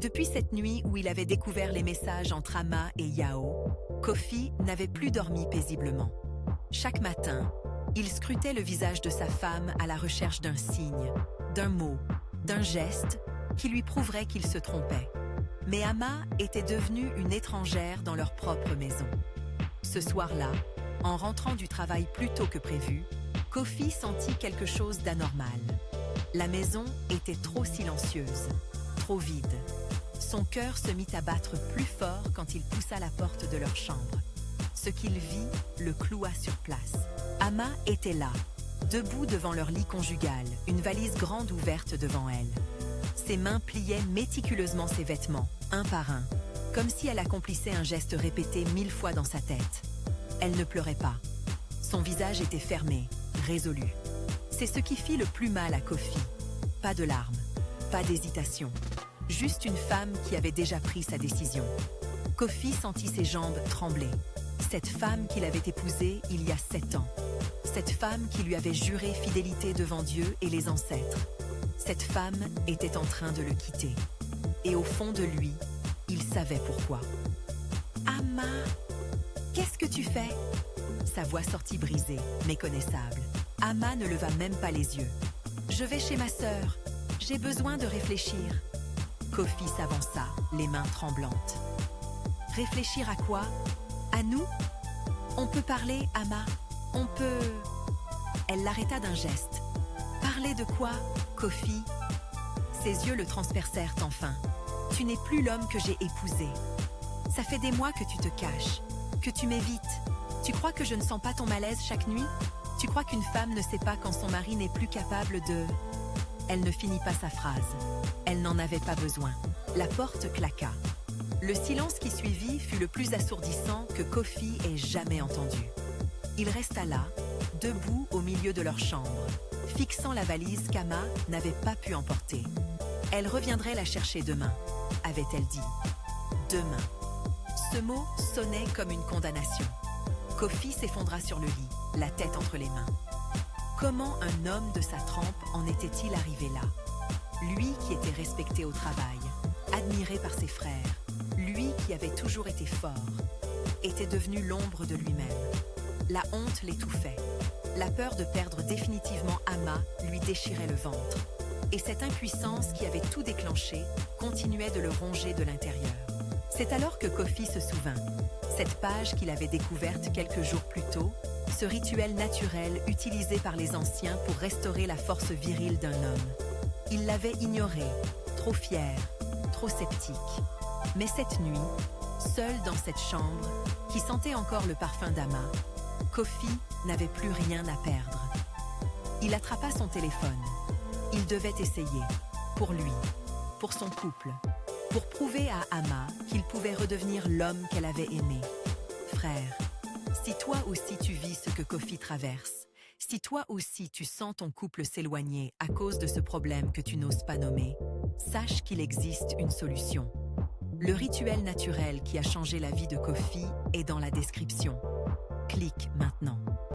Depuis cette nuit où il avait découvert les messages entre Ama et Yao, Kofi n'avait plus dormi paisiblement. Chaque matin, il scrutait le visage de sa femme à la recherche d'un signe, d'un mot, d'un geste qui lui prouverait qu'il se trompait. Mais Ama était devenue une étrangère dans leur propre maison. Ce soir-là, en rentrant du travail plus tôt que prévu, Kofi sentit quelque chose d'anormal. La maison était trop silencieuse, trop vide. Son cœur se mit à battre plus fort quand il poussa la porte de leur chambre. Ce qu'il vit le cloua sur place. Ama était là, debout devant leur lit conjugal, une valise grande ouverte devant elle. Ses mains pliaient méticuleusement ses vêtements, un par un, comme si elle accomplissait un geste répété 1000 fois dans sa tête. Elle ne pleurait pas. Son visage était fermé, résolu. C'est ce qui fit le plus mal à Kofi. Pas de larmes, pas d'hésitation. Juste une femme qui avait déjà pris sa décision. Kofi sentit ses jambes trembler. Cette femme qu'il avait épousée il y a 7 ans. Cette femme qui lui avait juré fidélité devant Dieu et les ancêtres. Cette femme était en train de le quitter. Et au fond de lui, il savait pourquoi. « Ama, qu'est-ce que tu fais ?» Sa voix sortit brisée, méconnaissable. Ama ne leva même pas les yeux. « Je vais chez ma sœur. J'ai besoin de réfléchir. » Kofi s'avança, les mains tremblantes. « Réfléchir à quoi? À nous? On peut parler, Ama. On peut... » Elle l'arrêta d'un geste. « Parler de quoi, Kofi ?» Ses yeux le transpercèrent enfin. « Tu n'es plus l'homme que j'ai épousé. Ça fait des mois que tu te caches, que tu m'évites. Tu crois que je ne sens pas ton malaise chaque nuit? Tu crois qu'une femme ne sait pas quand son mari n'est plus capable de... » Elle ne finit pas sa phrase. Elle n'en avait pas besoin. La porte claqua. Le silence qui suivit fut le plus assourdissant que Kofi ait jamais entendu. Il resta là, debout au milieu de leur chambre, fixant la valise qu'Ama n'avait pas pu emporter. Elle reviendrait la chercher demain, avait-elle dit. Demain. Ce mot sonnait comme une condamnation. Kofi s'effondra sur le lit, la tête entre les mains. Comment un homme de sa trempe en était-il arrivé là? Lui qui était respecté au travail, admiré par ses frères, lui qui avait toujours été fort, était devenu l'ombre de lui-même. La honte l'étouffait. La peur de perdre définitivement Ama lui déchirait le ventre. Et cette impuissance qui avait tout déclenché continuait de le ronger de l'intérieur. C'est alors que Kofi se souvint. Cette page qu'il avait découverte quelques jours plus tôt, ce rituel naturel utilisé par les anciens pour restaurer la force virile d'un homme. Il l'avait ignoré, trop fier, trop sceptique. Mais cette nuit, seul dans cette chambre, qui sentait encore le parfum d'Ama, Kofi n'avait plus rien à perdre. Il attrapa son téléphone. Il devait essayer, pour lui, pour son couple, pour prouver à Ama qu'il pouvait redevenir l'homme qu'elle avait aimé. Frère, si toi aussi tu vis ce que Kofi traverse, si toi aussi tu sens ton couple s'éloigner à cause de ce problème que tu n'oses pas nommer, sache qu'il existe une solution. Le rituel naturel qui a changé la vie de Kofi est dans la description. Clique maintenant.